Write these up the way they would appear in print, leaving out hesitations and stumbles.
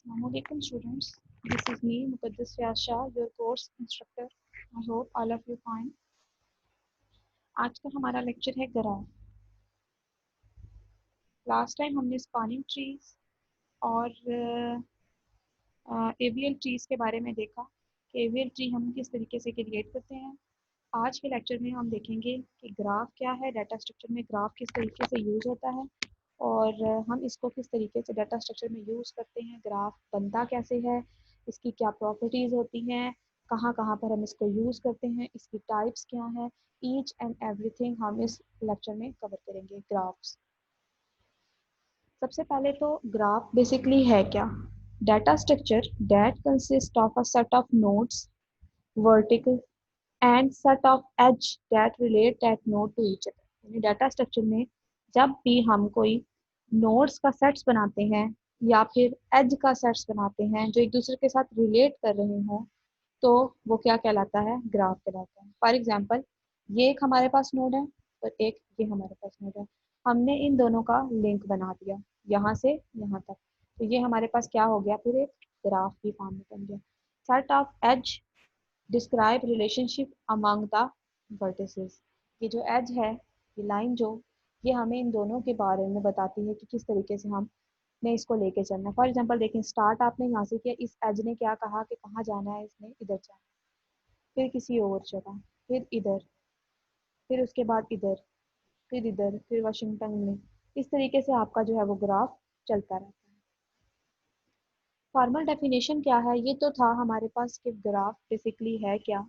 Assalamualaikum students. This is me, Muqaddas Riaz Shah, your course instructor. I hope all of you fine. आज का हमारा lecture है graph. Last time हमने spanning trees और AVL trees के बारे में देखा कि एवियल ट्री हम किस तरीके से क्रिएट करते हैं। आज के लेक्चर में हम देखेंगे कि ग्राफ क्या है, डाटा स्ट्रक्चर में ग्राफ किस तरीके से यूज़ होता है और हम इसको किस तरीके से डाटा स्ट्रक्चर में यूज़ करते हैं, ग्राफ बनता कैसे है, इसकी क्या प्रॉपर्टीज़ होती हैं, कहाँ कहाँ पर हम इसको यूज़ करते हैं, इसकी टाइप्स क्या हैं, ईच एंड एवरीथिंग हम इस लेक्चर में कवर करेंगे। ग्राफ्स, सबसे पहले तो ग्राफ बेसिकली है क्या? Data structure that consist of a set of nodes, vertical and set of edge that relate that node to each other. यानी डाटा स्ट्रक्चर में जब भी हम कोई नोड्स का सेट्स बनाते हैं या फिर एज का सेट्स बनाते हैं जो एक दूसरे के साथ रिलेट कर रहे हों, तो वो क्या कहलाता है? ग्राफ कहलाता है। फॉर एग्जांपल, ये एक हमारे पास नोड है और एक ये हमारे पास नोड है। हमने इन दोनों का लिंक बना दिया यहाँ से यहाँ तक, तो ये हमारे पास क्या हो गया? फिर एक ग्राफ की फॉर्म में बन गया। Set of edge describe relationship among the vertices. ये जो एज है, ये लाइन जो, ये हमें इन दोनों के बारे में बताती है कि किस तरीके से हम ने इसको लेके चलना है। फॉर एग्जांपल देखें, स्टार्ट आपने यहाँ से किया, इस एज ने क्या कहा कि कहाँ जाना है, इसने इधर जाना है, फिर किसी और जगह, फिर इधर, फिर उसके बाद इधर, फिर वाशिंगटन में। इस तरीके से आपका जो है वो ग्राफ चलता रहता है। फॉर्मल डेफिनेशन क्या है? ये तो था हमारे पास कि ग्राफ बेसिकली है क्या।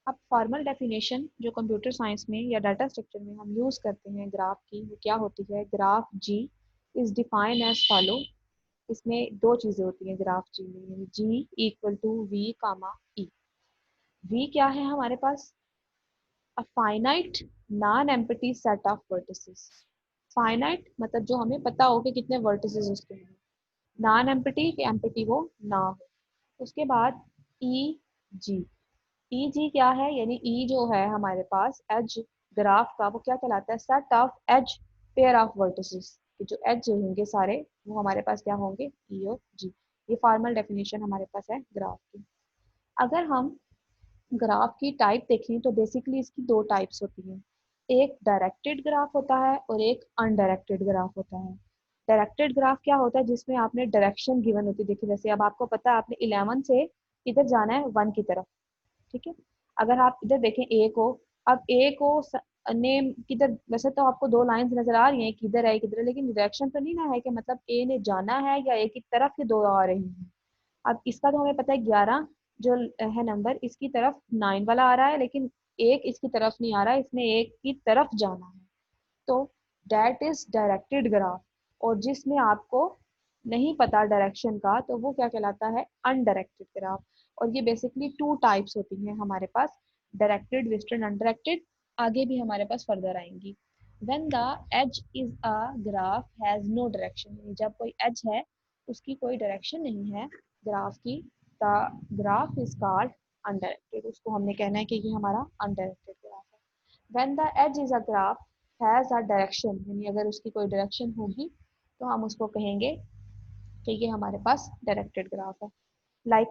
अब फॉर्मल डेफिनेशन जो कंप्यूटर साइंस में या डाटा स्ट्रक्चर में हम यूज़ करते हैं ग्राफ की, वो क्या होती है? Graph G is defined as follow. इसमें दो चीज़ें होती हैं ग्राफ जी में, G equal to V comma E. V क्या है हमारे पास? A finite non empty set of vertices. Finite मतलब जो हमें पता हो कि कितने वर्टिसेस उसके हैं, नॉन एम्प्टी कि एम्प्टी वो ना हो। उसके बाद ई जी। ई जी क्या है? यानी ई जो है हमारे पास एज ग्राफ का, वो क्या कहलाता है? Set of edge pair of vertices. कि जो एज होंगे सारे वो हमारे पास क्या होंगे? ई और जी। ये फॉर्मल डेफिनेशन हमारे पास है ग्राफ की। अगर हम ग्राफ की टाइप देखें तो बेसिकली इसकी दो टाइप्स होती हैं। एक डायरेक्टेड ग्राफ होता है और एक अनडायरेक्टेड ग्राफ होता है। डायरेक्टेड ग्राफ क्या होता है? जिसमें आपने डायरेक्शन गिवन होती है। देखिए, जैसे अब आपको पता है आपने 11 से इधर जाना है 1 की तरफ, ठीक है। अगर आप इधर देखें ए को, अब ए को नेम किधर, वैसे तो आपको दो लाइंस नजर आ रही हैं किधर है किधर है, लेकिन डायरेक्शन तो नहीं ना है कि मतलब ए ने जाना है या ए की तरफ ही दो आ रही हैं। अब इसका तो हमें पता है 11 जो है नंबर, इसकी तरफ 9 वाला आ रहा है, लेकिन एक इसकी तरफ नहीं आ रहा है, इसने एक की तरफ जाना है। तो दैट इज डायरेक्टेड ग्राफ। और जिसमें आपको नहीं पता डायरेक्शन का, तो वो क्या कहलाता है? Undirected graph. और ये बेसिकली टू टाइप्स होती हैं हमारे पास, डायरेक्टेड, वेस्टर्न, अनडायरेक्टेड। आगे भी हमारे पास फर्दर आएंगी। When the edge is a graph has no direction, जब कोई एज है उसकी कोई डायरेक्शन नहीं है ग्राफ की, the graph is called undirected. उसको हमने कहना है कि ये हमारा अनडायरेक्टेड ग्राफ है। When the edge is a graph has a direction, यानी अगर उसकी कोई डायरेक्शन होगी तो हम उसको कहेंगे कि ये हमारे पास डायरेक्टेड ग्राफ है। लाइक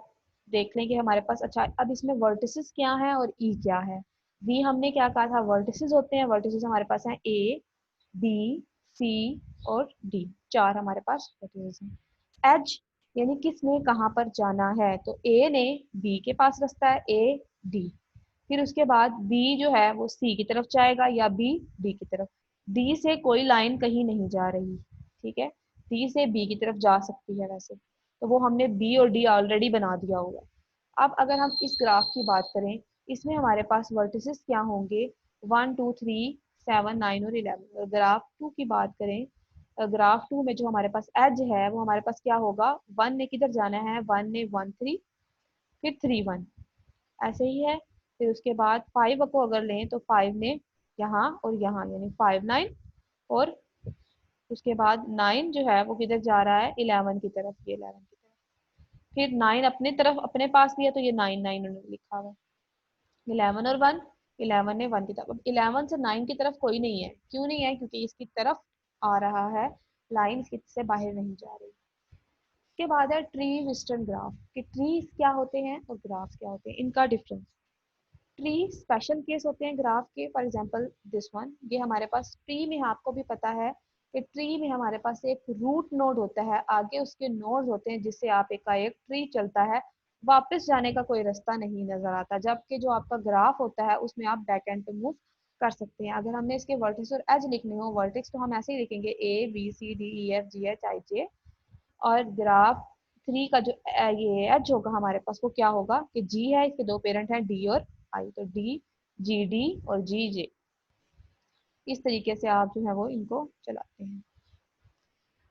देख लें कि हमारे पास, अच्छा अब इसमें वर्टिसेस क्या है और ई क्या है। वी हमने क्या कहा था? वर्टिसेस होते हैं। वर्टिसेस हमारे पास हैं ए, बी, सी और डी, चार हमारे पास वर्टिसेस हैं। एज यानी किसने कहाँ पर जाना है, तो ए ने बी के पास रास्ता है, ए डी। फिर उसके बाद बी जो है वो सी की तरफ जाएगा या बी डी की तरफ। डी से कोई लाइन कहीं नहीं जा रही, ठीक है। डी से बी की तरफ जा सकती है वैसे, तो वो हमने बी और डी ऑलरेडी बना दिया होगा। अब अगर हम इस ग्राफ की बात करें, इसमें हमारे पास वर्टिसेस क्या होंगे? 1 2 3 7 9 और 11। और ग्राफ टू की बात करें, ग्राफ टू में जो हमारे पास एज है वो हमारे पास क्या होगा? 1 ने किधर जाना है? 1 ने 1 3, फिर 3 1, ऐसे ही है। फिर उसके बाद 5 को अगर लें तो 5 ने यहाँ और यहाँ, यानी 5 9। और उसके बाद 9 जो है वो किधर जा रहा है? 11 की तरफ, ये 11 की तरफ। फिर 9 अपने तरफ अपने पास लिया तो ये 9 9 उन्होंने लिखा हुआ। 11 और 1, 11 ने 1 की तरफ। अब 11 से 9 की तरफ कोई नहीं है, क्यों नहीं है? क्योंकि इसकी तरफ आ रहा है लाइन, इससे बाहर नहीं जा रही। उसके बाद है ट्री विस्टर्न ग्राफ, कि ट्रीज क्या होते हैं और ग्राफ क्या होते हैं, इनका डिफरेंस। ट्री स्पेशल केस होते हैं ग्राफ के, फॉर एग्जांपल दिस वन, ये हमारे पास ट्री में आपको भी पता है कि ट्री में हमारे पास एक रूट नोड होता है, आगे उसके नोड्स होते हैं जिससे आप एक का एक ट्री चलता है, वापस जाने का कोई रास्ता नहीं नजर आता, जबकि जो आपका ग्राफ होता है उसमें आप बैक एंड पे मूव कर सकते हैं। अगर हमने इसके वर्टेक्स और एज लिखने हो, वर्टेक्स तो हम ऐसे ही लिखेंगे ABCDEFGHIJ, और ग्राफ थ्री का जो ये एज होगा हमारे पास वो क्या होगा कि जी है, इसके दो पेरेंट हैं डी और आई, तो GD और GJ, इस तरीके से आप जो है वो इनको चलाते हैं।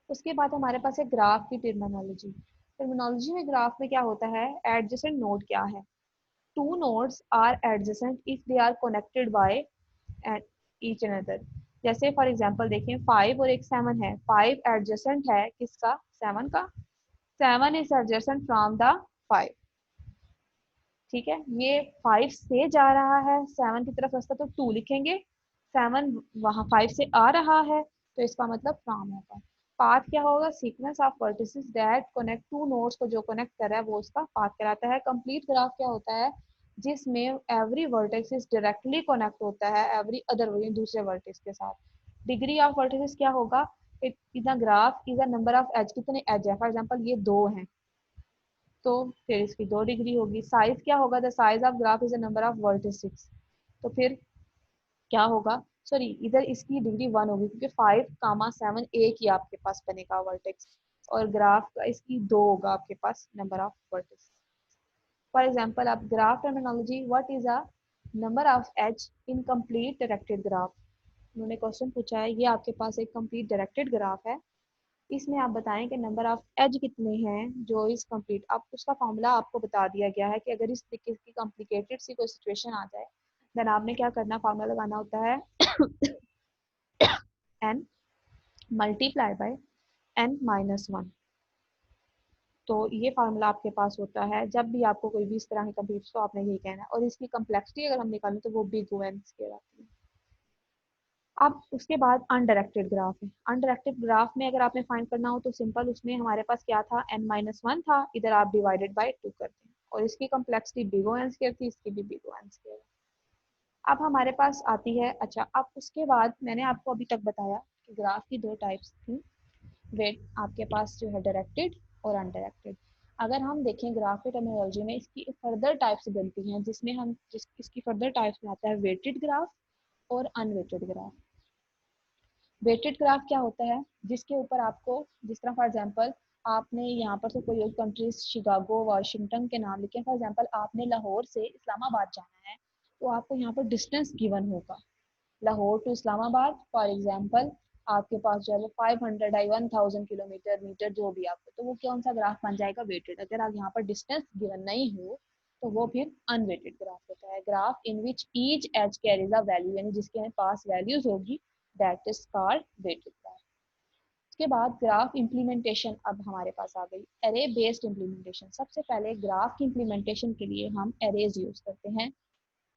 उसके बाद हमारे पास है ग्राफ की टर्मिनोलॉजी। टर्मिनोलॉजी में ग्राफ में क्या होता है, एडजेसेंट नोड क्या है, two nodes are adjacent if they are connected by each another. जैसे फॉर एग्जांपल देखें 5 और एक 7 है, 5 एडजेसेंट है किसका, 7 का, 7 इज एडजेसेंट फ्रॉम द 5। ठीक है, ये 5 से जा रहा है 7 की तरफ रास्ता, तो 2 लिखेंगे, 7 वहां 5 से आ रहा है तो इसका मतलब फ्रॉम होगा। पाथ क्या होगा, sequence of vertices that connect two nodes, को जो कनेक्ट कर रहा है वो उसका पाथ कहलाता है। कंप्लीट ग्राफ क्या होता है, जिसमें every vertex is directly connect होता है एवरी अदर दूसरे वर्टेक्स के साथ। डिग्री ऑफ वर्टिसेस क्या होगा, is the graph is the number of edge, कितने एज है, फॉर एग्जांपल ये 2 हैं तो फिर इसकी 2 डिग्री होगी। साइज क्या होगा, the size of graph is the number of vertices, तो फिर क्या होगा, सॉरी इधर इसकी डिग्री 1 होगी क्योंकि 5, 7 एक ही आपके पास बनेगा वर्टेक्स, और ग्राफ का इसकी 2 होगा आपके पास number of vertex. For example आप graph terminology, what is a number of edge in complete directed graph. उन्होंने क्वेश्चन पूछा है, ये आपके पास एक कंप्लीट डायरेक्टेड ग्राफ है, इसमें आप बताएं कि नंबर ऑफ एज कितने हैं जो इस कंप्लीट, आप उसका फॉर्मूला आपको बता दिया गया है कि अगर इस तरीके की कॉम्प्लिकेटेड सी कोई सिचुएशन आ जाए, देन आपने क्या करना, फॉर्मूला लगाना होता है n मल्टीप्लाई बाय n-1। तो ये फार्मूला आपके पास होता है जब भी आपको कोई भी इस तरह की कंप्लीट, तो आपने यही कहना है, और इसकी कम्प्लेक्सिटी अगर हम निकालें तो वो बिग O N स्केयर आती है। अब उसके बाद अनडायरेक्टेड ग्राफ है। अनडायरेक्टेड ग्राफ में अगर आपने फाइंड करना हो तो सिंपल, उसमें हमारे पास क्या था, n-1 था, इधर आप डिवाइडेड बाय 2 करते हैं, और इसकी complexity big O N square थी, इसकी भी बिग O N स्केयर है। अब हमारे पास आती है, अच्छा अब उसके बाद मैंने आपको अभी तक बताया कि ग्राफ की 2 टाइप्स थी, वेट आपके पास जो है डायरेक्टेड और अनडायरेक्टेड। अगर हम देखें ग्राफ की टर्मिनोलॉजी में इसकी फर्दर टाइप्स बनती हैं, जिसमें हम इसकी फर्दर टाइप्स में आता है वेटेड ग्राफ और अनवेटेड ग्राफ। वेटेड ग्राफ क्या होता है, जिसके ऊपर आपको, जिस तरह फॉर एग्जांपल आपने यहाँ पर से कोई और कंट्रीज शिकागो वाशिंगटन के नाम लिखे, फॉर एग्जांपल आपने लाहौर से इस्लामाबाद जाना है तो आपको यहाँ पर डिस्टेंस गिवन होगा, Lahore to Islamabad for example आपके पास जो है वो 500 है, 1000 किलोमीटर मीटर जो भी आपको, तो वो कौन सा ग्राफ बन जाएगा, वेटेड। अगर आप यहाँ पर डिस्टेंस गिवन नहीं हो तो वो फिर अनवेटेड ग्राफ होता है। Graph in which each edge carries a value, यानी जिसके पास वैल्यूज होगी, that is called weighted graph. उसके बाद ग्राफ इम्प्लीमेंटेशन अब हमारे पास आ गई, एरे बेस्ड इम्प्लीमेंटेशन। सबसे पहले ग्राफ की इम्प्लीमेंटेशन के लिए हम एरेज यूज करते हैं।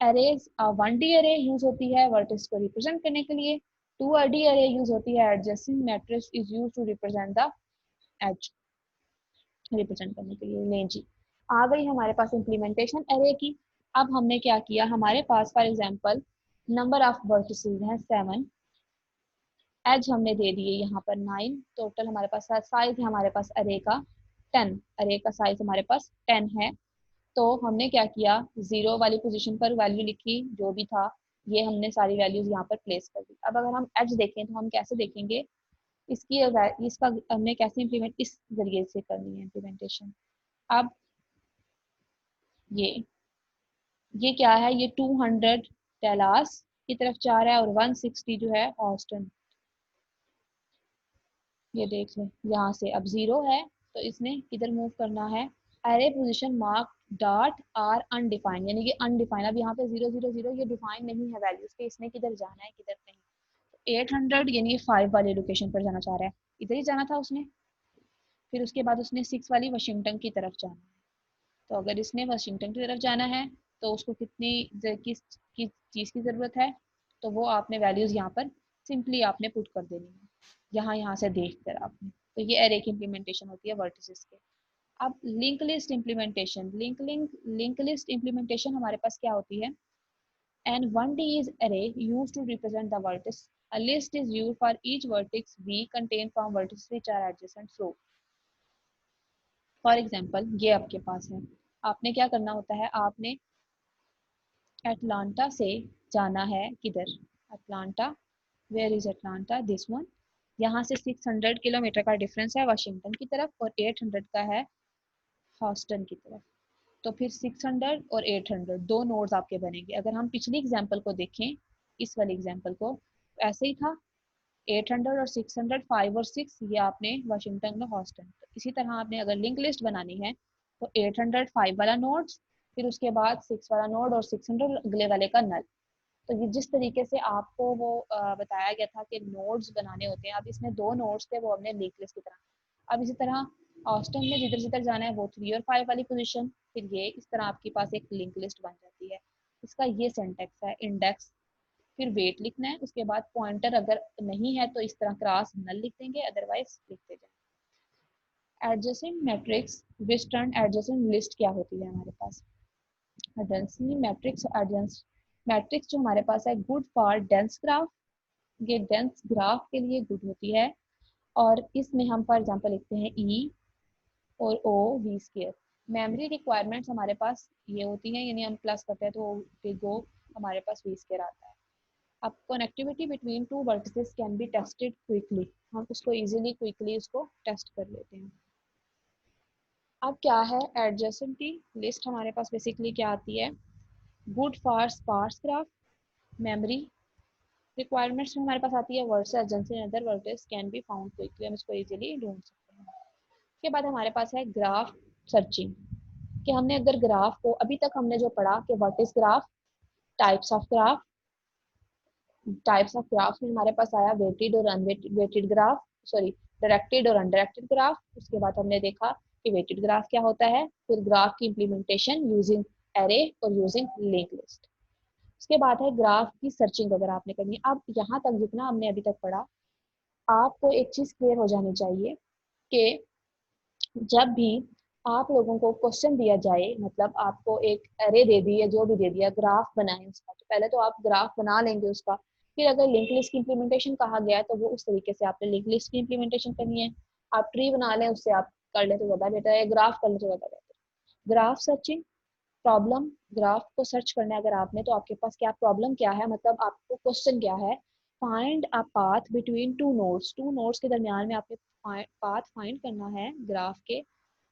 एरेज 1D एरे यूज होती है वर्टेक्स को रिप्रेजेंट करने के लिए, 2D एरे यूज होती है adjacent matrix is use to represent the edge, represent करने के लिए। लें जी, आ गई हमारे पास इम्प्लीमेंटेशन एरे की। अब हमने क्या किया, हमारे पास for example number of vertices हैं 7, एज हमने दे दिए यहाँ पर 9, टोटल हमारे पास साइज है हमारे पास अरे का 10, अरे का साइज हमारे पास 10 है। तो हमने क्या किया, 0 वाली पोजीशन पर वैल्यू लिखी जो भी था, ये हमने सारी वैल्यूज यहाँ पर प्लेस कर दी। अब अगर हम एज देखें तो हम कैसे देखेंगे, इसकी इसका हमने कैसे इम्प्लीमेंट, इस जरिए से करनी है इम्प्लीमेंटेशन। अब ये क्या है, ये 200 टेलास की तरफ जा रहा है और 160 जो है ऑस्टन, ये देख लें यहाँ से। अब 0 है तो इसने किधर मूव करना है, array position mark dot are undefined, यानी कि अनडिफाइंड। अब यहाँ पे 000 ये डिफाइन नहीं है वैल्यूज के, इसने किधर जाना है किधर नहीं। 800 यानी 5 वाली लोकेशन पर जाना चाह रहा है, इधर ही जाना था उसने। फिर उसके बाद उसने 6 वाली वाशिंगटन की तरफ जाना है। तो अगर इसने वाशिंगटन की तरफ जाना है तो उसको किस चीज़ की ज़रूरत है, तो वो आपने वैल्यूज़ यहाँ पर सिंपली आपने पुट कर देनी है, यहाँ यहाँ से देख कर आपने। तो ये एरे की इम्प्लीमेंटेशन होती है वर्टिसेस के। अब link list implementation, link list implementation हमारे पास क्या होती है? And 1D is array used to represent the vertex. A list is used for each vertex V contained from vertices which are adjacent through. For example ये आपके पास है, आपने क्या करना होता है, आपने अटलांटा से जाना है किधर, Atlanta, where is Atlanta, this one. यहाँ से 600 किलोमीटर का डिफरेंस है वाशिंगटन की तरफ, और 800 का है हॉस्टन की तरफ। तो फिर 600 और 800 दो नोड्स आपके बनेंगे। अगर हम पिछली एग्जाम्पल को देखें, इस वाले एग्जाम्पल को, ऐसे ही था, 800 और 600, 5 और 6 ये आपने वाशिंगटन और हॉस्टन। तो इसी तरह आपने अगर लिंक लिस्ट बनानी है तो 800 5 वाला नोड्स, फिर उसके बाद 6 वाला नोड और 600 अगले वाले का नल। तो ये जिस तरीके से आपको वो बताया गया था कि नोड्स बनाने होते हैं, अब इसमें दो नोड्स थे, वो हमने लिंक लिस्ट की तरह। अब इसी तरह हॉस्टन में जिधर जिधर जाना है वो 3 और 5 वाली पोजीशन, फिर ये इस तरह आपके पास एक लिंक लिस्ट बन जाती है। इसका ये सिंटैक्स है, इंडेक्स, फिर वेट लिखना है, उसके बाद पॉइंटर अगर नहीं है तो इस तरह क्रॉस नल लिख देंगे, अदरवाइज लिखते जाए। Adjacent matrix western adjacent list क्या होती है हमारे पास? एडजेसेंट मैट्रिक्स, मैट्रिक्स जो हमारे पास है गुड फॉर डेंस ग्राफ, ये डेंस ग्राफ के लिए गुड होती है। और इसमें हम फॉर एग्जांपल लिखते हैं ई और O V square. Memory requirements हमारे पास ये होती हैं, यानी हम प्लस करते हैं तो बिग ओ हमारे पास वी स्क्वायर आता है। अब connectivity between two vertices can be tested quickly, हम उसको इजीली क्विकली उसको टेस्ट कर लेते हैं। अब क्या है एडजेसेंटी लिस्ट, हमारे पास बेसिकली क्या आती है? Good for sparse graph. Memory requirements में हमारे पास आती है words agency other words can be found quickly, हम इसको इजीली ढूंढ सकते हैं। उसके बाद हमारे पास है ग्राफ सर्चिंग, कि हमने अगर ग्राफ को, अभी तक हमने जो पढ़ा कि what is graph, types of graph, types of graph में हमारे पास आया वेटेड और अनवेटेड ग्राफ, सॉरी डायरेक्टेड और अनडायरेक्टेड ग्राफ। उसके बाद हमने देखा कि वेटेड ग्राफ क्या होता है, फिर ग्राफ की इंप्लीमेंटेशन यूजिंग एरे और यूजिंग लिंक लिस्ट। उसके बाद है ग्राफ की सर्चिंग अगर आपने करनी है। अब यहाँ तक जितना हमने अभी तक पढ़ा, आपको एक चीज क्लियर हो जानी चाहिए कि जब भी आप लोगों को क्वेश्चन दिया जाए, मतलब आपको एक एरे दे दी है, जो भी दे दिया, ग्राफ बनाए उसका, तो पहले तो आप ग्राफ बना लेंगे उसका। फिर अगर लिंक लिस्ट की इम्प्लीमेंटेशन कहा गया है तो वो उस तरीके से आपने लिंक लिस्ट की इम्प्लीमेंटेशन करनी है। आप ट्री बना लें, उससे आप कर ले तो ज़्यादा बेटर है, ग्राफ कर ले तो ज़्यादा better. Graph searching, problem, graph को सर्च करना है अगर आपने, तो आपके पास क्या प्रॉब्लम क्या है, मतलब आपको क्वेश्चन क्या है। Find a path between two nodes के दरमियान में आपने पाथ फाइंड करना है ग्राफ के,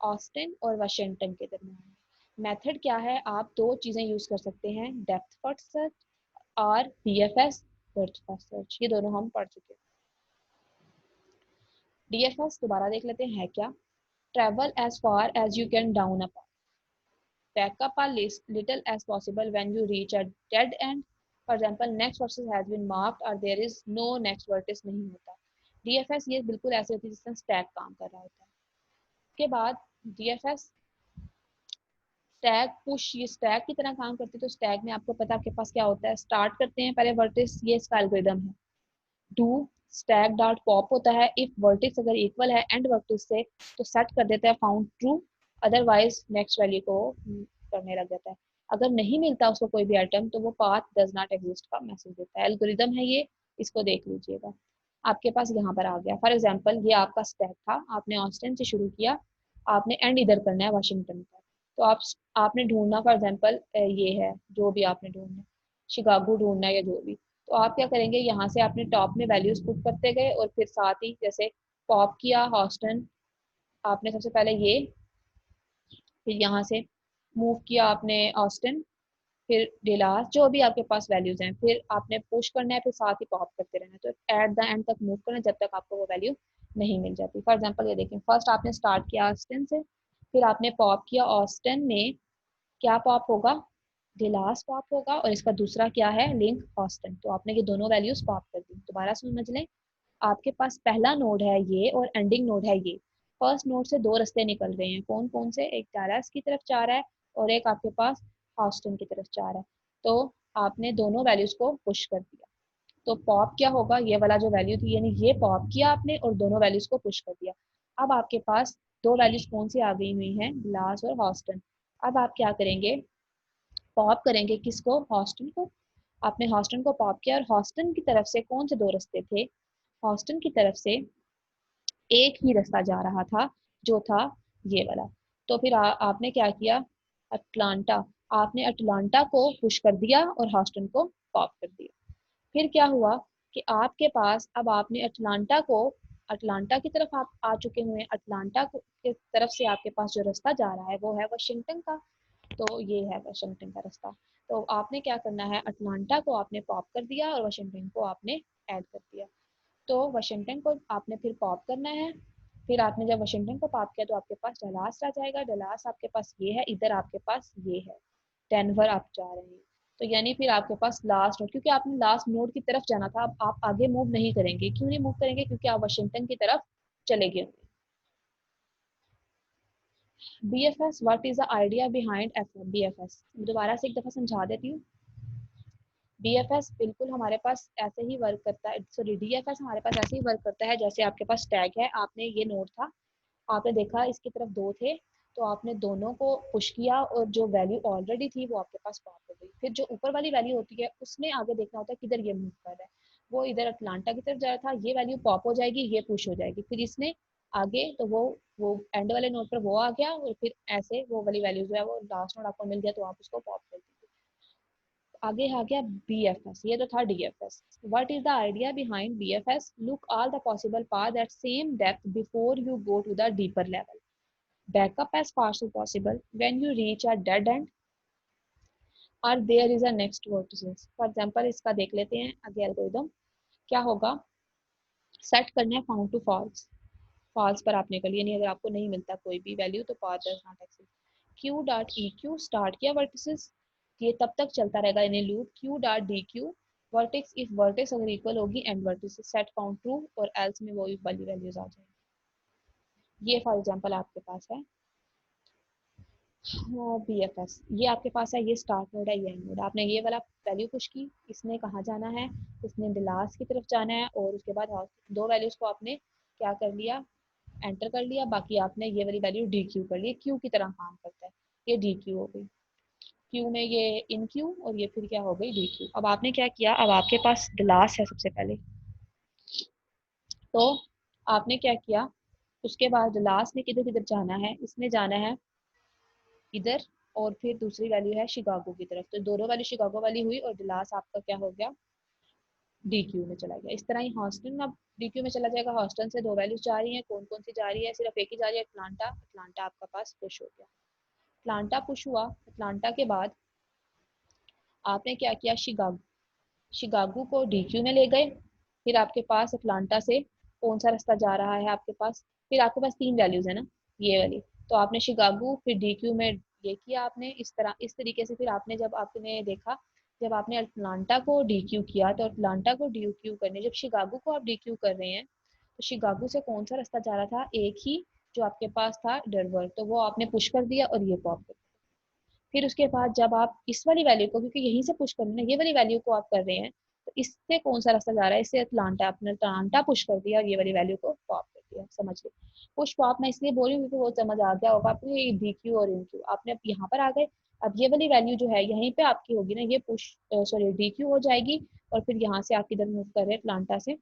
ऑस्टिन और वाशिंगटन के दरमियान। मेथड क्या है, आप दो चीज़ें यूज़ कर सकते हैं, डेप्थ फर्स्ट सर्च और डीएफएस ब्रेड्थ फर्स्ट सर्च, ये दोनों हम पढ़ चुके हैं। डीएफएस दोबारा देख लेते हैं है क्या? Travel as far as you can down a path, back up a list little as possible when you reach a dead end. For example, next vertex has been marked or there is no next vertex नहीं होता। DFS ये बिल्कुल ऐसे होती है जिस तरह stack काम कर रहा होता है। उसके बाद DFS स्टैक पुश, ये स्टैक की तरह काम करती है। तो स्टैक में आपको पता आपके पास क्या होता है, स्टार्ट करते हैं पहले वर्टेक्स, ये इसका एल्गोरिथम है। डू स्टैक डॉट पॉप होता है, इफ वर्टेक्स अगर इक्वल है एंड वर्टेक्स से तो सेट कर देता है found true, otherwise next value को करने लग जाता है। अगर नहीं मिलता उसको कोई भी आइटम तो वो पाथ डज नॉट एग्जिस्ट का मैसेज देता है। एल्गोरिथम है ये, इसको देख लीजिएगा। आपके पास यहाँ पर आ गया, फॉर एग्जाम्पल ये आपका स्टैक था, आपने ऑस्टिन से शुरू किया, आपने एंड इधर करना है वाशिंगटन का। तो आपने ढूंढना फॉर एग्जाम्पल ये है, जो भी आपने ढूंढना, शिकागो ढूंढना है या जो भी, तो आप क्या करेंगे, यहाँ से आपने टॉप में वैल्यूज पुट करते गए और फिर साथ ही जैसे पॉप किया हॉस्टन, आपने सबसे पहले ये, फिर यहाँ से मूव किया आपने ऑस्टिन, फिर डिलास, जो भी आपके पास वैल्यूज हैं, फिर आपने पुश करना है, फिर साथ ही पॉप करते रहना है। तो एट द एंड तक मूव करना जब तक आपको वो वैल्यू नहीं मिल जाती। फॉर एग्जाम्पल ये देखें, फर्स्ट आपने स्टार्ट किया ऑस्टिन से, फिर आपने पॉप किया ऑस्टिन में, क्या पॉप होगा, डिलास पॉप होगा, और इसका दूसरा क्या है, लिंक ऑस्टिन। तो आपने ये दोनों वैल्यूज पॉप कर दी। दोबारा समझ लें, आपके पास पहला नोड है ये और एंडिंग नोड है ये। फर्स्ट नोड से दो रास्ते निकल रहे हैं, कौन कौन से, एक डैलस की तरफ जा रहा है और एक आपके पास हॉस्टन की तरफ जा रहा है। तो आपने दोनों वैल्यूज को पुश कर दिया। तो पॉप क्या होगा, ये वाला जो वैल्यू थी, यानी ये पॉप किया आपने और दोनों वैल्यूज को पुश कर दिया। अब आपके पास दो वैल्यूज कौन सी आ गई हुई हैं, ग्लास और हॉस्टन। अब आप क्या करेंगे, पॉप करेंगे किसको, हॉस्टन को। आपने हॉस्टन को पॉप किया और हॉस्टन की तरफ से कौन से दो रास्ते थे, हॉस्टन की तरफ से एक ही रास्ता जा रहा था जो था ये वाला। तो फिर आपने क्या किया, अटलांटा, आपने अटलांटा को पुश कर दिया और हॉस्टन को पॉप कर दिया। फिर क्या हुआ कि आपके पास अब आपने अटलांटा को, अटलांटा की तरफ आप आ चुके हुए हैं, अटलांटा की तरफ से आपके पास जो रास्ता जा रहा है वो है वाशिंगटन का। तो ये है वाशिंगटन का रास्ता। तो आपने क्या करना है, अटलांटा को आपने पॉप कर दिया और वाशिंगटन को आपने ऐड कर दिया। तो वाशिंगटन को आपने फिर पॉप करना है। फिर आपने जब वाशिंगटन को पॉप किया तो आपके पास डलास आ जाएगा, डलास आपके पास ये है, इधर आपके पास ये है डेनवर आप जा रहे हैं। तो यानी फिर आपके पास लास्ट नोड, क्योंकि आपने लास्ट नोड की तरफ जाना था, अब आप आगे मूव नहीं करेंगे। क्यों नहीं मूव करेंगे, क्योंकि आप वाशिंगटन की तरफ चले गए होंगे। BFS, what is the idea behind FM? BFS दोबारा से एक दफा समझा देती हूँ। BFS बिल्कुल हमारे पास ऐसे ही वर्क करता है, सॉरी DFS हमारे पास ऐसे ही वर्क करता है जैसे आपके पास टैग है, आपने ये नोड था, आपने देखा इसकी तरफ दो थे, तो आपने दोनों को पुश किया और जो वैल्यू ऑलरेडी थी वो आपके पास पॉप हो गई। फिर जो ऊपर वाली वैल्यू होती है उसने आगे देखना होता है किधर ये मूव कर रहा है। वो इधर अटलांटा की तरफ जा रहा था, ये वैल्यू पॉप हो जाएगी, ये पुश हो जाएगी, फिर इसने आगे तो वो एंड वाले नोड पर वो आ गया और फिर ऐसे वो वाली वैल्यू जो है वो लास्ट नोड आपको मिल गया तो आप उसको पॉप कर दीजिए। आगे आ गया BFS, ये तो था DFS। What is the idea behind BFS? Look all the possible paths at same depth before you go to the deeper level. Back up as fast as possible. When you reach a dead end or there is a next vertices. For example, इसका देख लेते हैं आगे algorithm क्या होगा। Set करना है found to false, false पर आपने कर लिया, नहीं अगर आपको नहीं मिलता कोई भी वैल्यू तो path does not exist. Q dot E Q start किया वर्टिसेस, ये तब तक चलता रहेगा यानी loop. Q dot D Q vertex, if vertex अगर इक्वल होगी and vertices set found true और एल्स में वो वाली वैल्यूज आ जाएंगी। ये फॉर एग्जांपल आपके पास है BFS, ये आपके पास है, ये स्टार्ट नोड है, ये एंड नोड। आपने ये वाला वैल्यू पुश की, इसने कहाँ जाना है, इसने लास्ट की तरफ जाना है और उसके बाद दो वैल्यूज को आपने क्या कर लिया, एंटर कर लिया, बाकी आपने ये वाली वैल्यू डी क्यू कर ली, क्यू की तरह काम करता है। ये डी क्यू हो गई, क्यू में ये इन क्यू और ये फिर क्या हो गई डी क्यू। अब आपने क्या किया, अब आपके पास लास्ट है सबसे पहले, तो आपने क्या किया, उसके बाद लास्ट ने किधर किधर जाना है, इसने जाना है इधर और फिर दूसरी वैल्यू है शिकागो की तरफ, तो दोनों वैल्यू शिकागो वाली हुई और लास्ट आपका क्या हो गया, डी क्यू में चला गया। इस तरह ही हॉस्टन अब डी क्यू में चला जाएगा। हॉस्टन से दो वैल्यूज जा रही हैं, कौन कौन सी जा रही है, सिर्फ एक ही जा रही है, अटलांटा। अटलांटा आपका पास पुश हो गया, अटलांटा पुश हुआ। अटलांटा के बाद आपने क्या किया, शिकागो, शिकागो को डीक्यू में ले गए। फिर आपके पास अटलांटा से कौन सा रास्ता जा रहा है आपके पास, फिर आपके पास तीन वैल्यूज है ना ये वाली, तो आपने शिकागो फिर डीक्यू में ये किया आपने इस तरह, इस तरीके से। फिर आपने जब आपने देखा, जब आपने अटलांटा को डीक्यू किया तो अटलांटा को डीक्यू करने, जब शिकागो को आप डीक्यू कर रहे हैं तो शिकागो से कौन सा रास्ता जा रहा था, एक ही जो आपके पास था डरवर, तो वो आपने पुश कर दिया और ये पॉप कर दिया। फिर उसके बाद जब आप इस वाली वैल्यू को, क्योंकि यहीं से पुश करना है, ये वाली वैल्यू को आप कर रहे हैं, तो इससे कौन सा रास्ता जा रहा है, इससे अटलांटा, आपने अटलांटा पुश कर दिया और ये वाली वैल्यू को पॉप कर दिया। समझ गए, पुश पॉप मैं इसलिए बोल रही हूँ क्योंकि वो समझ आ गया होगा आपको, ये डी क्यू और इन क्यू आपने अब यहाँ पर आ गए। अब ये वाली वैल्यू जो है यहीं पे आपकी होगी ना, ये पुश सॉरी डी क्यू हो जाएगी और फिर यहाँ से आप किधर मूव कर रहे हैं, अटलांटा से,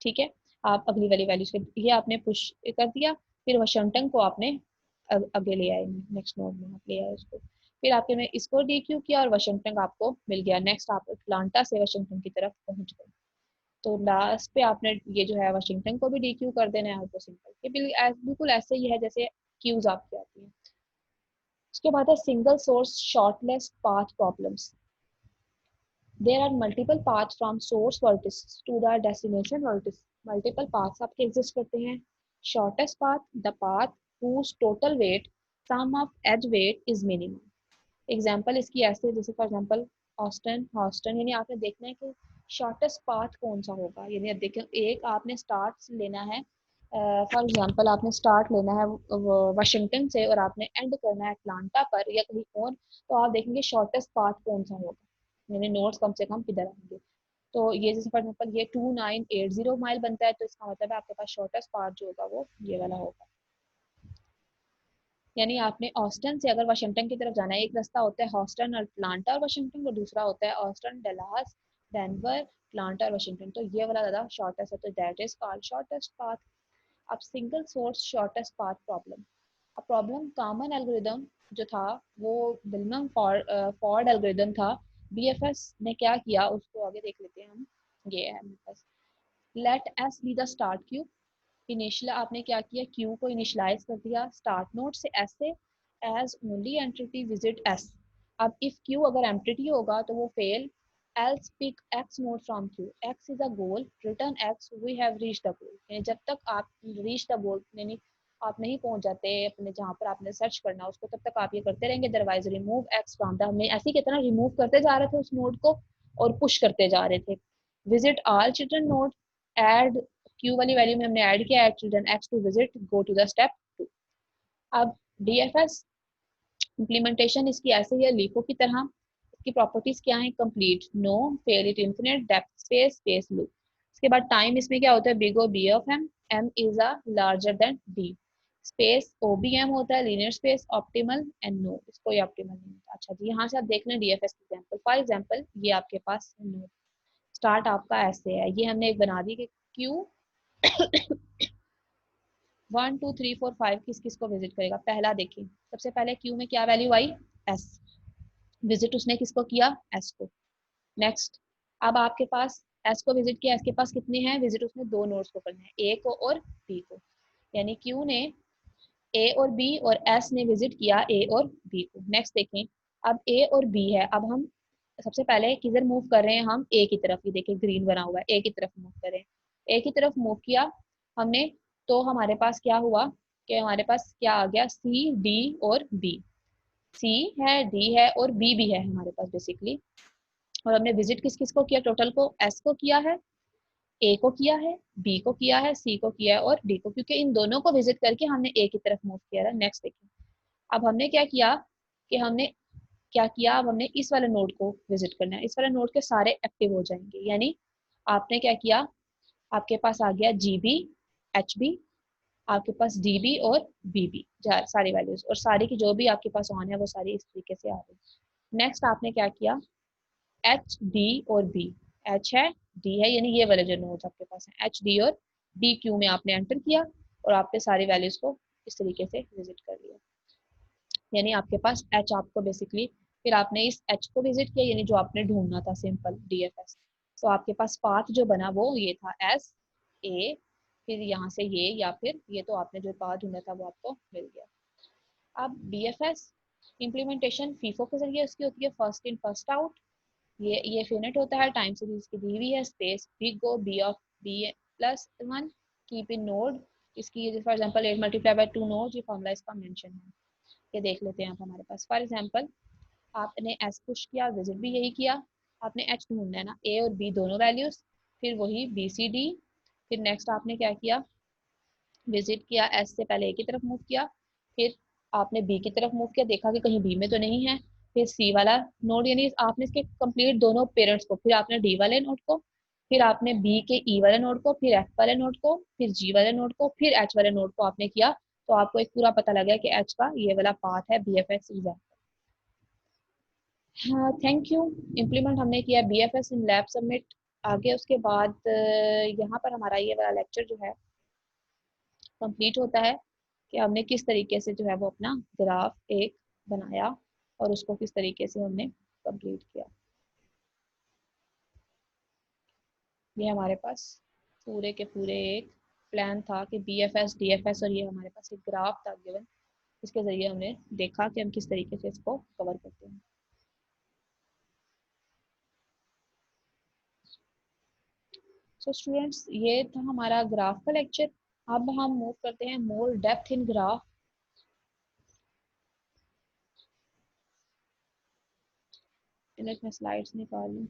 ठीक है। आप अगली वाली वैल्यूज ये आपने पुश कर दिया, फिर वाशिंगटन को आपने आगे ले आए, नेक्स्ट नोड में आप ले आए उसको। फिर आपके में इसको डी क्यू किया और वाशिंगटन आपको मिल गया। नेक्स्ट आप अटलांटा से वाशिंगटन की तरफ पहुंच गए, तो लास्ट पे आपने ये जो है वाशिंगटन को भी डी क्यू कर देना है, तो सिंपल, ये बिल्कुल ऐसे ही है जैसे क्यूज आपकी आती है। उसके बाद है single source shortest path problems. There are multiple paths from source vertex to the destination vertex. Multiple paths आपके exist करते हैं। Shortest path, the path whose total weight, sum of edge weight is minimum. Example इसकी ऐसे, जैसे for example Houston, Houston यानी आपने देखना है कि शॉर्टेस्ट पाथ कौन सा होगा, यानी अब देखें एक आपने स्टार्ट लेना है, फॉर एग्जांपल आपने स्टार्ट लेना है वाशिंगटन से और आपने एंड करना है अटलांटा पर या कहीं और, तो आप देखेंगे शॉर्टेस्ट पाथ कौन सा होगा, यानी नोट्स कम से कम किधर आएंगे। तो ये जैसे फॉर एग्जाम्पल ये 2980 माइल बनता है, तो इसका मतलब है आपके पास शॉर्टेस्ट पाथ जो होगा वो ये वाला होगा। यानी आपने ऑस्टन से अगर वाशिंगटन की तरफ जाना है, एक रास्ता होता है हॉस्टन और अटलांटा और वाशिंगटन, और दूसरा होता है ऑस्टन, डलास, डेनवर, अटलांटा और वाशिंगटन। तो ये वाला ज़्यादा शॉर्टेस्ट है, तो that is called shortest path. अब single source shortest path problem. अब प्रॉब्लम कॉमन एल्गोरिदम जो था वो बिल्मन फॉर्ड एल्गोरिदम था। बीएफएस ने क्या किया उसको आगे देख लेते हैं हम। ये है मेरे पास, let S be the start Q. Initial आपने क्या किया, क्यू को इनिशियलाइज कर दिया स्टार्ट नोड से एस से, as only entity visit S. अब इफ क्यू अगर एम्प्टी होगा तो वो fail. Else pick X node from Q, X is a goal, return X, we have reach the goal. यानी जब तक आप रीच द गोल यानी आप नहीं पहुंच जाते अपने जहाँ पर आपने सर्च करना उसको, तब तक आप ये करते रहेंगे। Otherwise remove x from the, हमने ऐसी कितना रिमूव करते जा रहे थे उस नोड को और पुश करते जा रहे थे। Visit all children node, add queue वाली वैल्यू में हमने ऐड किया add children X to visit, go to the step 2। अब डीएफएस इम्प्लीमेंटेशन इसकी ऐसे ही है लीफो की तरह। इसकी प्रॉपर्टीज क्या है, complete, no, fail it infinite, depth space, space loop. इसके बाद टाइम इसमें क्या होता है, big O B of M, M is a larger than D. Space O B M होता है linear space, optimal and no, इसको ये ऑप्टिमल नहीं होता। अच्छा जी, यहाँ से आप देख लें डीएफएस एग्जांपल। फॉर एग्जांपल ये आपके पास नो स्टार्ट आपका ऐसे है, ये हमने एक बना दी कि क्यू 1 2 3 4 5 किस किस को विजिट करेगा। पहला देखिए, सबसे पहले क्यू में क्या वैल्यू आई, एस, विजिट उसने किसको किया, एस को। नेक्स्ट, अब आपके पास एस को विजिट किया, एस के पास कितने हैं विजिट, उसने दो नोड्स को करना है, ए को और बी को। यानी क्यू ने ए और बी और एस ने विजिट किया ए और बी को। नेक्स्ट देखें, अब ए और बी है, अब हम सबसे पहले किधर मूव कर रहे हैं, हम ए की तरफ। ही देखिए ग्रीन बना हुआ है, ए की तरफ मूव कर रहे हैं। ए की तरफ मूव किया हमने, तो हमारे पास क्या हुआ कि हमारे पास क्या आ गया, सी डी और बी। सी है, डी है और बी भी है हमारे पास बेसिकली। और हमने विजिट किस किस को किया, टोटल को एस को किया है, ए को किया है, बी को किया है, सी को किया है और डी को, क्योंकि इन दोनों को विजिट करके हमने ए की तरफ मूव किया है। नेक्स्ट देखिए, अब हमने क्या किया कि हमने क्या किया, अब हमने इस वाले नोड को विजिट करना है, इस वाले नोड के सारे एक्टिव हो जाएंगे। यानी आपने क्या किया, आपके पास आ गया जी बी, एच बी, आपके पास डी बी और बी बी, सारी वैल्यूज, और सारी की जो भी आपके पास ऑन है वो सारी इस तरीके से आ रही है। नेक्स्ट आपने क्या किया, एच डी और बी, एच है डी है, यानी ये वाले जो नोड्स आपके पास हैं एच डी और डी, क्यू में आपने एंटर किया और आपने सारी वैल्यूज को इस तरीके से विजिट कर लिया। यानी आपके पास एच आपको बेसिकली, फिर आपने इस एच को विजिट किया यानी जो आपने ढूंढना था, सिंपल डीएफएस। तो आपके पास पाथ जो बना वो ये था एस ए, फिर यहाँ से ये, या फिर ये, तो आपने जो पाथ ढूंढा था वो आपको मिल गया। अब डीएफएस इम्प्लीमेंटेशन फीफो के जरिए उसकी होती है, फर्स्ट इन फर्स्ट आउट। ये फिनिट होता है, टाइम सीरीज की दी हुई है, space big O B of B plus one, keep in node, इसकी for example 8 multiply by 2 node, ये फॉर्मूला इसका मेंशन है। ये देख लेते हैं आप हमारे पास। फॉर एग्जांपल आपने एस पुश किया, विजिट भी यही किया, आपने एच ढूंढना है ना, ए और बी दोनों वैल्यूज, फिर वही बी सी डी। फिर नेक्स्ट आपने क्या किया, विजिट किया, एस से पहले ए की तरफ मूव किया, फिर आपने बी की तरफ मूव किया, देखा कि कहीं बी में तो नहीं है, फिर सी वाला नोड, यानी आपने इसके कंप्लीट दोनों पेरेंट्स को, फिर आपने डी वाले नोड को, फिर आपने बी के ई वाले नोड को, फिर एफ वाले नोड को, फिर जी वाले नोड को, फिर एच वाले नोड को आपने किया। तो आपको एक पूरा पता लग गया कि एच का ये वाला पाथ है बी एफ एस एग्जाम। हाँ थैंक यू। इम्प्लीमेंट हमने किया B F S in lab submit. आगे उसके बाद यहाँ पर हमारा ये वाला लेक्चर जो है कंप्लीट होता है कि हमने किस तरीके से जो है वो अपना ग्राफ एक बनाया और उसको किस तरीके से हमने कंप्लीट किया। ये हमारे पास पूरे के पूरे एक प्लान था कि B F S D F S, और ये हमारे पास एक ग्राफ था गिवन, इसके ज़रिए हमने देखा कि हम किस तरीके से इसको कवर करते हैं। सो स्टूडेंट्स, ये था हमारा ग्राफ का लेक्चर। अब हम मूव करते हैं मोर डेप्थ इन ग्राफ। मिनट में स्लाइड्स निकाल लूँ।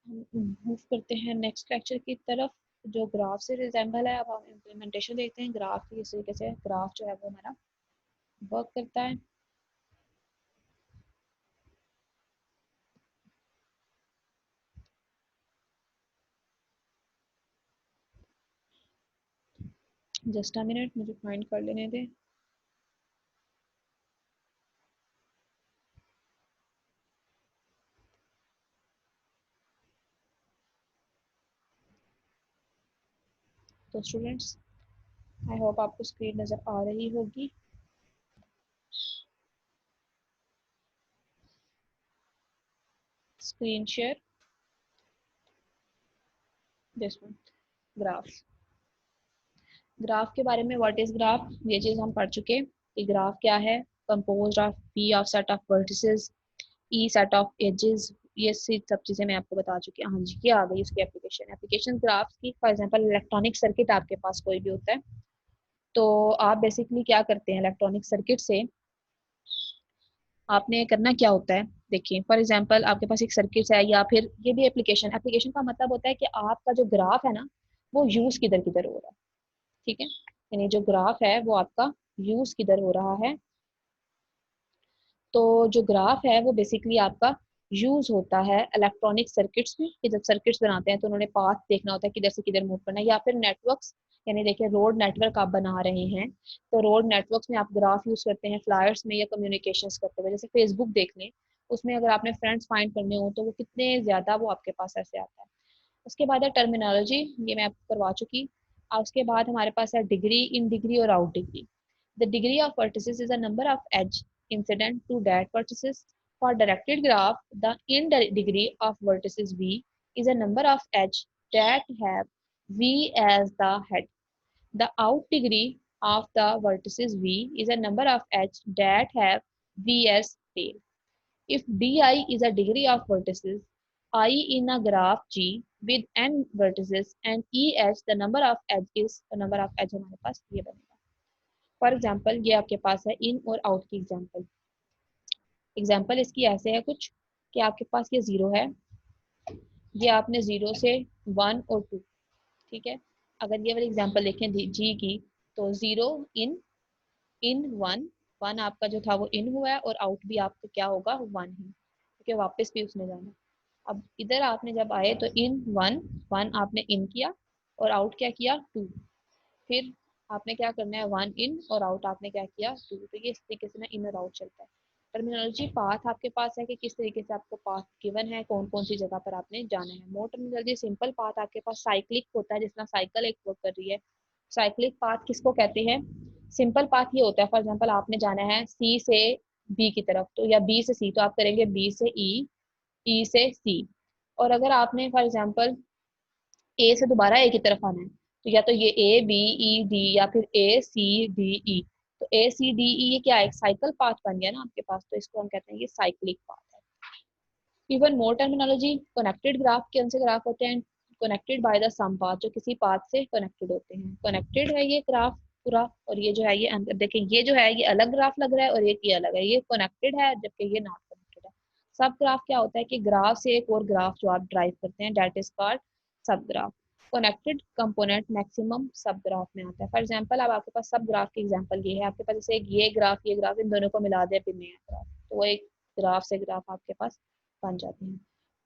हम मूव करते हैं नेक्स्ट लेक्चर की तरफ, जो ग्राफ से रिजेंबल है। अब हम इम्प्लीमेंटेशन देखते हैं ग्राफ की। इस तरीके से ग्राफ जो है वो हमारा वर्क करता है। जस्ट अ मिनट, मुझे फाइंड कर लेने दें। तो स्टूडेंट्स, आई होप आपको स्क्रीन नज़र आ रही होगी। Screen share, this one, graph. Graph के बारे में, व्हाट इज ग्राफ, ये चीज़ हम पढ़ चुके कि ग्राफ क्या है। Composed of P of set of vertices, E set of edges, ये सब चीज़ें मैं आपको बता चुकी हूँ। हाँ जी, क्या आ गई उसकी एप्लीकेशन। एप्लीकेशन ग्राफ्स की, फॉर एग्जांपल इलेक्ट्रॉनिक सर्किट आपके पास कोई भी होता है, तो आप बेसिकली क्या करते हैं इलेक्ट्रॉनिक सर्किट से, आपने करना क्या होता है। देखिए फॉर एग्जांपल आपके पास एक सर्किट है, या फिर ये भी एप्लीकेशन, एप्लीकेशन का मतलब होता है कि आपका जो ग्राफ है ना, वो यूज किधर किधर हो रहा है। ठीक है, यानी जो ग्राफ है वो आपका यूज किधर हो रहा है। तो जो ग्राफ है वो बेसिकली आपका यूज होता है इलेक्ट्रॉनिक सर्किट्स में, कि जब सर्किट्स बनाते हैं तो उन्होंने पाथ देखना होता है किधर से किधर मूव करना है, या फिर नेटवर्क्स, यानी देखिए रोड नेटवर्क आप बना रहे हैं, तो रोड नेटवर्क्स में आप ग्राफ यूज करते हैं फ्लायर्स में या कम्युनिकेशंस करते हुए। जैसे फेसबुक देख लें, उसमें अगर आपने फ्रेंड्स फाइंड करने हो तो वो कितने ज्यादा वो आपके पास ऐसे आता है। उसके बाद है टर्मिनोलॉजी, ये मैं आपको करवा चुकी। और उसके बाद हमारे पास है डिग्री, इन डिग्री और out degree. The degree of vertices is a number of edge incident to that vertices. For directed graph, the in degree of vertices v is a number of edge that have v as the head. The out degree of the vertices v is a number of edge that have v as tail. If di is a degree of vertices I in a graph G with n vertices and EH the number of edge is the number of edge हमारे पास ये बनेगा। For example ये आपके पास है इन और out की एग्जाम्पल। एग्जाम्पल इसकी ऐसे है कुछ, कि आपके पास ये जीरो है, ये आपने जीरो से वन और टू, ठीक है। अगर ये वाली एग्जाम्पल देखें जी की, तो zero in, in one, one आपका जो था वो इन हुआ है, और आउट भी आपका क्या होगा, वन ही, क्योंकि वापस भी उसने जाना। अब इधर आपने जब आए तो इन वन, वन आपने इन किया, और आउट क्या किया, टू। फिर आपने क्या करना है, वन इन और आउट आपने क्या किया, टू। तो ये इस तरीके से ना इन और आउट चलता है। टर्मिनोलॉजी पाथ आपके पास है कि किस तरीके से आपको पाथ गिवन है, कौन कौन सी जगह पर आपने जाना है। मोर टर्मिनोलॉजी सिंपल पाथ आपके पास साइक्लिक होता है, जिसमें साइकिल एक वर्क कर रही है। साइक्लिक पाथ किसको कहते हैं, सिंपल पाथ ये होता है, फॉर एग्जाम्पल आपने जाना है सी से बी की तरफ, तो या बी से सी, तो आप करेंगे बी से ई से सी। और अगर आपने फॉर एग्जाम्पल ए से दोबारा ए की तरफ आना है, तो या तो ये ए बी ई डी, या फिर ए सी डी ई। तो ए सी डी ई ये क्या है, एक साइकिल पाथ बन गया ना आपके पास, तो इसको हम कहते हैं ये साइक्लिक पाथ है। Even more terminology, connected graph के से ग्राफ होते हैं connected by the some path, जो किसी पाथ से कनेक्टेड होते हैं। कनेक्टेड है ये ग्राफ पूरा, और ये जो है ये अंदर देखिए, ये जो है ये अलग ग्राफ लग रहा है, और ये अलग है, ये कनेक्टेड है जबकि ये नॉट कनेक्टेड है। सब ग्राफ क्या होता है कि ग्राफ से एक और ग्राफ जो आप ड्राइव करते हैं, that is called sub graph. Connected component maximum sub graph में आता है। फॉर एग्जांपल अब आपके पास सब ग्राफ की एग्जांपल ये है, आपके पास जैसे एक ये ग्राफ इन दोनों को मिला दे फिर नया ग्राफ, तो वो एक ग्राफ से ग्राफ आपके पास बन जाते हैं।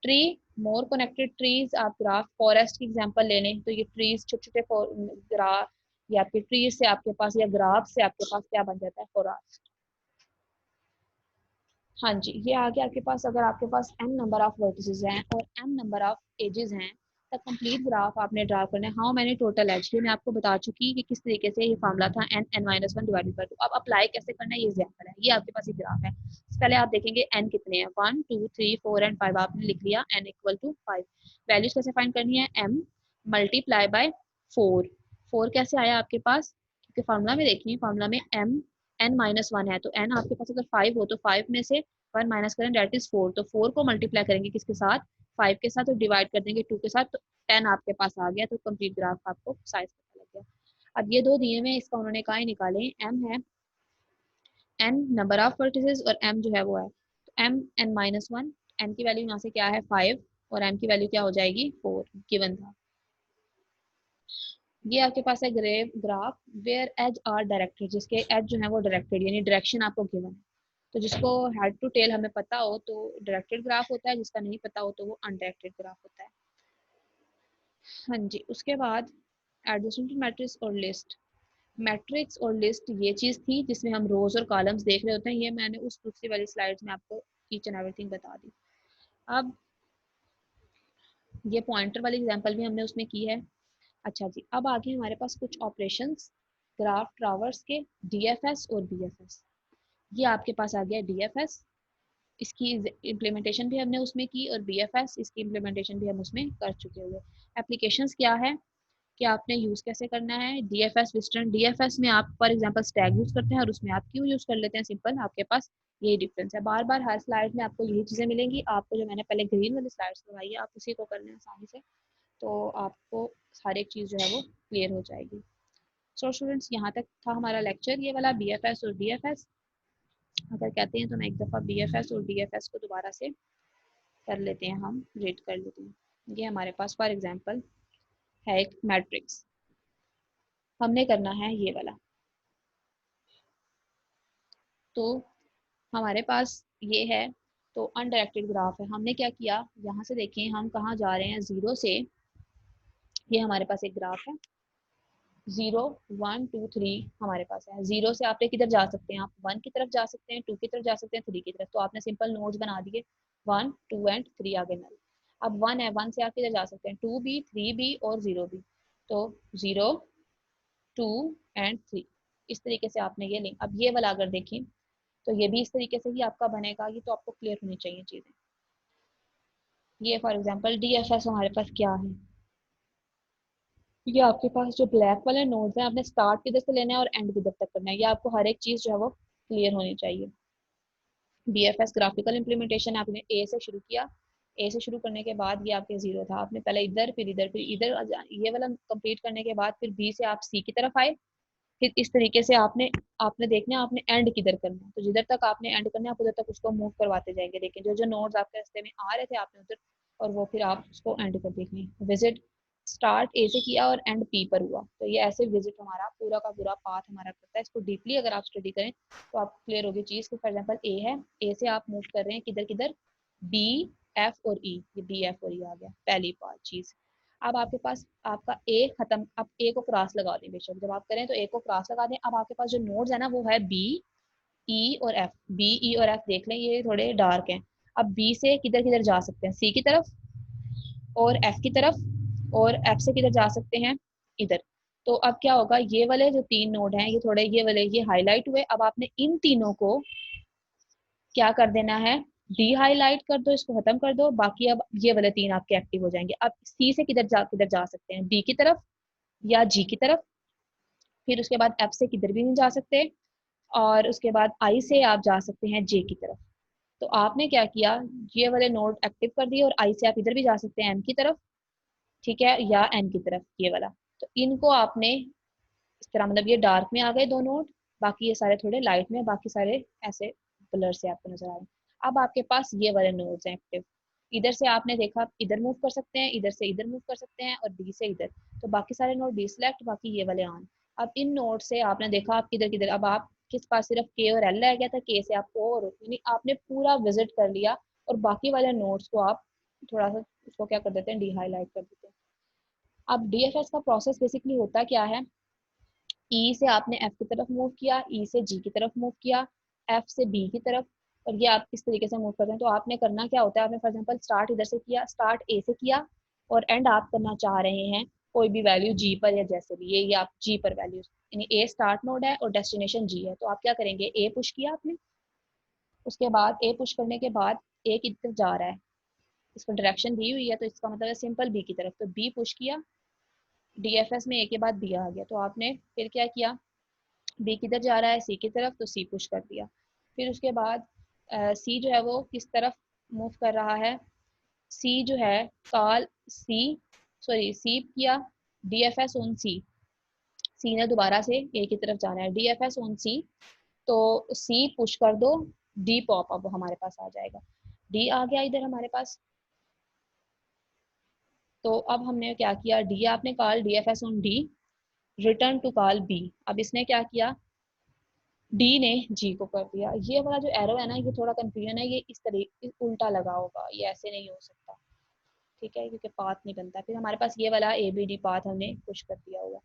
ट्री, मोर कनेक्टेड ट्रीज, आप ग्राफ फॉरेस्ट की एग्जांपल ले लें, तो ये ट्रीज छोटे छोटे ग्राफ, या आपके ट्रीज से आपके पास या ग्राफ से आपके पास क्या बन जाता है, फॉरेस्ट। हाँ जी, ये आगे आपके पास अगर आपके पास n नंबर ऑफ वर्टिसेस हैं और m नंबर ऑफ एजेस हैं, तो कंप्लीट ग्राफ आपने ड्रा करना है। हाउ मैनी टोटल एज, मैं आपको बता चुकी कि किस तरीके से ये फार्मूला था n minus one divided by two. अब अप्लाई कैसे करना है, ये एग्जांपल है, ये आपके पास एक ग्राफ है। पहले आप देखेंगे n कितने हैं, one two three four and five, आपने लिख लिया n equal to five. Values कैसे फाइंड करनी है, m multiply by four. Four कैसे आया आपके पास, क्योंकि फार्मूला में देखिए, फार्मूला में m n माइनस वन है, तो n आपके पास अगर 5 हो तो 5 में से 1 माइनस करें, डेट इज 4, तो 4 को मल्टीप्लाई करेंगे किसके साथ, 5 के साथ, और डिवाइड कर देंगे 2 के साथ, तो 10 आपके पास आ गया। तो कंप्लीट ग्राफ का आपको साइज पता लग गया। अब ये दो दिए में इसका उन्होंने कहा निकाले, m है n नंबर ऑफ वर्टिसेस और m जो है वो है, तो m n minus one, n की वैल्यू यहाँ से क्या है 5 और m की वैल्यू क्या हो जाएगी 4 गिवन था। ये आपके पास है graph where edge are directed, जिसके एज जो है वो डायरेक्टेड यानी डायरेक्शन आपको गिवन है। तो जिसको हेड टू टेल हमें पता हो तो डायरेक्टेड ग्राफ होता है, जिसका नहीं पता हो तो वो अनडायरेक्टेड ग्राफ होता है। हाँ जी, उसके बाद एडजेसेंट मैट्रिक्स और लिस्ट। मैट्रिक्स और लिस्ट ये चीज़ थी जिसमें हम रोज और कॉलम्स देख रहे होते हैं, ये मैंने उस दूसरी वाली स्लाइड्स में आपको ईच एंड एवरीथिंग बता दी। अब ये पॉइंटर वाली एग्जांपल भी हमने उसमें की है। अच्छा जी, अब आगे हमारे पास कुछ ऑपरेशंस ग्राफ ट्रावर्स के, डीएफएस और बीएफएस। ये आपके पास आ गया डीएफएस, इसकी इम्प्लीमेंटेशन भी हमने उसमें की, और बीएफएस इसकी इम्प्लीमेंटेशन भी हम उसमें कर चुके हुए। एप्लीकेशंस क्या है कि आपने यूज़ कैसे करना है, डीएफएस विस्टर्न, डीएफएस में आप फॉर एग्जांपल स्टैग यूज़ करते हैं और उसमें आप क्यों यूज़ कर लेते हैं, सिंपल आपके पास यही डिफरेंस है। बार बार हर स्लाइड में आपको यही चीज़ें मिलेंगी, आपको जो मैंने पहले ग्रीन वाली स्लाइड्स करवाई है आप उसी को कर लें आसानी से, तो आपको हर एक चीज़ जो है वो क्लियर हो जाएगी। सो स्टूडेंट्स, यहाँ तक था हमारा लेक्चर ये वाला बीएफएस और डीएफएस। अगर कहते हैं तो मैं एक दफ़ा बीएफएस और डीएफएस को दोबारा से कर लेते हैं, हम रीड कर लेते हैं। ये हमारे पास फॉर एग्जांपल है एक मैट्रिक्स, हमने करना है ये वाला। तो हमारे पास ये है, तो अनडायरेक्टेड ग्राफ है। हमने क्या किया, यहाँ से देखें हम कहाँ जा रहे हैं, जीरो से, ये हमारे पास एक ग्राफ है, 0 1 2 3 हमारे पास है। जीरो से आपने किधर जा सकते हैं, आप 1 की तरफ जा सकते हैं, 2 की तरफ जा सकते हैं, 3 की तरफ, तो आपने सिंपल नोड्स बना दिए 1 2 एंड 3 आगे नल। अब 1 है, 1 से आप किधर जा सकते हैं, 2 भी 3 भी और 0 भी, तो 0 2 एंड 3, इस तरीके से आपने ये लिंक। अब ये वाला अगर देखें तो ये भी इस तरीके से ही आपका बनेगा, ये तो आपको क्लियर होनी चाहिए चीज़ें। ये फॉर एग्जांपल डीएफएस हमारे पास क्या है, ये आपके पास जो ब्लैक वाले नोड्स हैं आपने स्टार्ट किधर से लेना है और एंड किधर तक करना है, ये आपको हर एक चीज़ जो है वो क्लियर होनी चाहिए। बीएफएस ग्राफिकल इम्प्लीमेंटेशन आपने ए से शुरू किया, ए से शुरू करने के बाद ये आपके जीरो था, आपने पहले इधर फिर इधर फिर इधर, ये वाला कंप्लीट करने के बाद फिर बी से आप सी की तरफ आए, फिर इस तरीके से आपने आपने देखना है आपने एंड किधर करना है, तो जिधर तक आपने एंड करना है आप उधर तक उसको मूव करवाते जाएंगे, लेकिन जो जो नोड्स आपके रास्ते में आ रहे थे आपने उधर, और वो फिर आप उसको एंड कर देंगे। विजिट स्टार्ट ए से किया और एंड पी पर हुआ, तो ये ऐसे विजिट हमारा पूरा का पूरा पाथ हमारा करता है। इसको डीपली अगर आप स्टडी करें तो आपको क्लियर होगी चीज़ कि फॉर एग्जाम्पल ए है, ए से आप मूव कर रहे हैं किधर किधर, बी एफ और ई, ये बी एफ और ई आ गया पहली पार्ट चीज़। अब आपके पास आपका ए खत्म, अब ए को क्रॉस लगा दें, बेशक जब आप करें तो ए को क्रॉस लगा दें। अब आपके पास जो नोड्स है ना वो है बी ई और एफ, बी ई और एफ देख लें ये थोड़े डार्क हैं। अब बी से किधर किधर जा सकते हैं, सी की तरफ और एफ की तरफ, और एफ से किधर जा सकते हैं इधर। तो अब क्या होगा, ये वाले जो तीन नोड हैं ये थोड़े ये वाले ये हाईलाइट हुए, अब आपने इन तीनों को क्या कर देना है, डी हाईलाइट कर दो, इसको खत्म कर दो, बाकी अब ये वाले तीन आपके एक्टिव हो जाएंगे। अब सी से किधर जा सकते हैं, डी की तरफ या जी की तरफ, फिर उसके बाद एफ से किधर भी नहीं जा सकते, और उसके बाद आई से आप जा सकते हैं जे की तरफ। तो आपने क्या किया, ये वाले नोड एक्टिव कर दिए, और आई से आप इधर भी जा सकते हैं एम की तरफ, ठीक है, या एन की तरफ ये वाला। तो इनको आपने इस तरह, मतलब ये डार्क में आ गए दो नोड, बाकी ये सारे थोड़े लाइट में, बाकी सारे ऐसे कलर से आपको नजर आ रहे हैं। अब आपके पास ये वाले नोड्स हैं एक्टिव, इधर से आपने देखा इधर मूव कर सकते हैं, इधर से इधर मूव कर सकते हैं, और डी से इधर, तो बाकी सारे नोड डी सिलेक्ट, बाकी ये वाले ऑन। अब इन नोड से आपने देखा आप किधर किधर, अब आप किस पास सिर्फ के और एल रह गया था, के से आप ओ और यानी आपने पूरा विजिट कर लिया, और बाकी वाले नोड्स को आप थोड़ा सा उसको क्या कर देते हैं, डी हाईलाइट कर देते हैं। अब डीएफएस का प्रोसेस बेसिकली होता क्या है, ई से आपने एफ की तरफ मूव किया, ई से जी की तरफ मूव किया, एफ से बी की तरफ, और ये आप इस तरीके से मूव करते हैं। तो आपने करना क्या होता है, आपने फॉर एग्जांपल स्टार्ट इधर से किया, स्टार्ट ए से किया, और एंड आप करना चाह रहे हैं कोई भी वैल्यू जी पर, या जैसे भी ये आप जी पर वैल्यू, यानी ए स्टार्ट नोड है और डेस्टिनेशन जी है, तो आप क्या करेंगे, ए पुश किया आपने, उसके बाद ए पुश करने के बाद ए किधर जा रहा है, इसको डायरेक्शन दी हुई है तो इसका मतलब है सिंपल बी की तरफ, तो बी पुश किया, डीएफएस में ए के बाद बी आ गया, तो आपने फिर क्या किया, बी किधर जा रहा है, सी की तरफ, तो सी पुश कर दिया। फिर उसके बाद सी जो है वो किस तरफ मूव कर रहा है, सी जो है कॉल सी, सॉरी सी किया डी एफ एस ऑन सी, सी ने दोबारा से ए की तरफ जाना है, डी एफ एस ऑन सी, तो सी पुश कर दो, डी पॉप अब हमारे पास आ जाएगा, डी आ गया इधर हमारे पास। तो अब हमने क्या किया, डी आपने call D F S on D, return to call B, अब इसने क्या किया, डी ने जी को कर दिया। ये वाला जो एरो है ना, ये थोड़ा कंफ्यूजन है, ये इस तरीके उल्टा लगा होगा, ये ऐसे नहीं हो सकता, ठीक है, क्योंकि पाथ नहीं बनता। फिर हमारे पास ये वाला ए बी डी पाथ हमने पुश कर दिया होगा।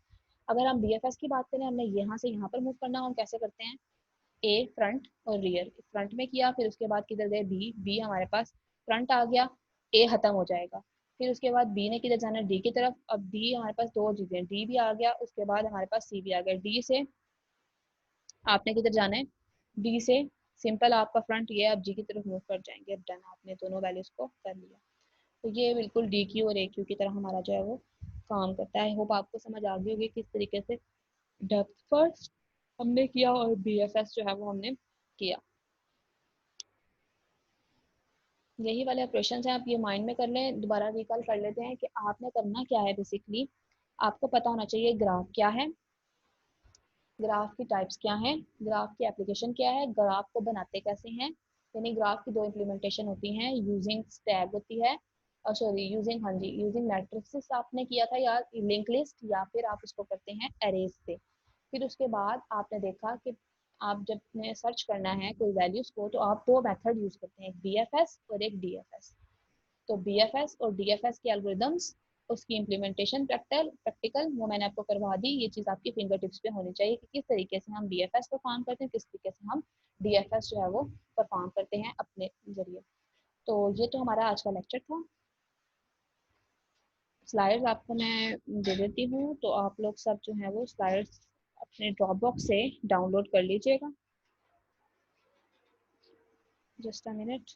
अगर हम डी एफ एस की बात करें, हमने यहाँ से यहाँ पर मूव करना, हम कैसे करते हैं, ए फ्रंट और रियर, फ्रंट में किया, फिर उसके बाद किधर गए बी, बी हमारे पास फ्रंट आ गया, ए खत्म हो जाएगा। फिर उसके बाद बी ने किधर जाना, डी की तरफ, अब डी हमारे पास दो चीजें, डी भी आ गया, उसके बाद हमारे पास सी भी आ गया, डी से आपने किधर जाना है, डी से सिंपल आपका फ्रंट ये, अब जी की तरफ मूव कर जाएंगे, अब डन, आपने दोनों वैल्यूज को कर लिया। तो ये बिल्कुल डी क्यू और ए क्यू की तरह हमारा जो है वो काम करता है। होप आपको समझ आ गई होगी किस तरीके से डेप्थ फर्स्ट हमने किया और बी एफ एस जो है वो हमने किया। यही वाले ऑपरेशन हैं, आप ये माइंड में कर लें, दोबारा रिकॉल कर लेते हैं कि आपने करना क्या है। बेसिकली आपको पता होना चाहिए ग्राफ क्या है, ग्राफ की टाइप्स क्या हैं, ग्राफ की एप्लीकेशन क्या है, ग्राफ को बनाते कैसे हैं। यानी ग्राफ की दो इम्प्लीमेंटेशन होती हैं, यूजिंग स्टैग होती है, और सॉरी यूजिंग, हाँ जी, यूजिंग मैट्रिक्स आपने किया था या लिंक लिस्ट, या फिर आप उसको करते हैं एरेज से। फिर उसके बाद आपने देखा कि आप जब ने सर्च करना है कोई वैल्यूज को, तो आप दो मेथड यूज करते हैं, एक बी एफ एस और एक डी एफ एस। तो बीएफएस और डीएफएस के एल्गोरिदम्स, उसकी इम्प्लीमेंटेशन प्रैक्टिकल प्रैक्टिकल वो मैंने आपको करवा दी। ये चीज़ आपकी फिंगर टिप्स पे होनी चाहिए कि किस तरीके से हम बीएफएस परफॉर्म करते हैं, किस तरीके से हम डीएफएस जो है वो परफॉर्म करते हैं अपने जरिए। तो ये तो हमारा आज का लेक्चर था। स्लाइड्स आपको मैं दे देती हूँ, तो आप लोग सब जो है वो स्लाइड्स अपने ड्रॉप बॉक्स से डाउनलोड कर लीजिएगा। Just a minute.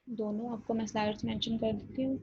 दोनों आपको मैं स्लाइड्स मेंशन कर देती हूँ।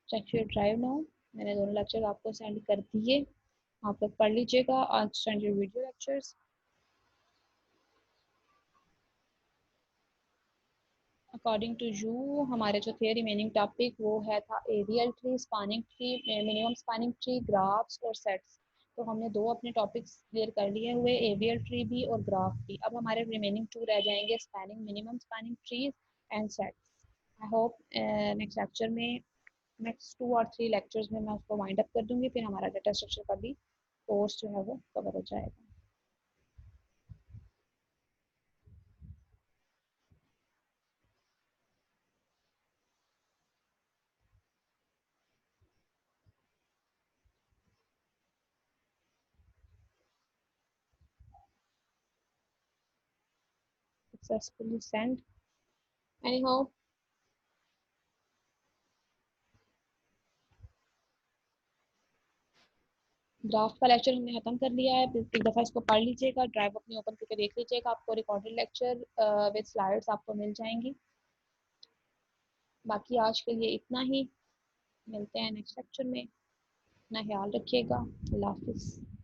Check your drive now. मैंने दोनों लेक्चर आपको सेंड कर दिए, आप लोग पढ़ लीजिएगा। आज send your video lectures. According to you हमारे जो थे रिमेनिंग टॉपिक वो है था aerial tree, spanning tree, minimum spanning tree, graphs और सेट्स। तो हमने दो अपने टॉपिक्स क्लियर कर लिए हुए, एवियल ट्री भी और ग्राफ भी। अब हमारे रिमेनिंग टू रह जाएंगे, spanning minimum spanning trees and sets. I hope next lecture में, नेक्स्ट 2 और 3 लेक्चर्स में मैं उसको वाइंड अप कर दूंगी, फिर हमारा डाटा स्ट्रक्चर का भी कोर्स जो है वो कवर हो जाएगा। Successfully send. Any how, graph का लेक्चर हमने खत्म कर लिया है। एक दफ़ा इसको पढ़ लीजिएगा, ड्राइव अपनी ओपन करके देख लीजिएगा, आपको रिकॉर्डेड लेक्चर विद स्लाइड्स आपको मिल जाएंगी। बाकी आज के लिए इतना ही, मिलते हैं नेक्स्ट लेक्चर में। अपना ख्याल रखिएगा। अल्लाह हाफिज़।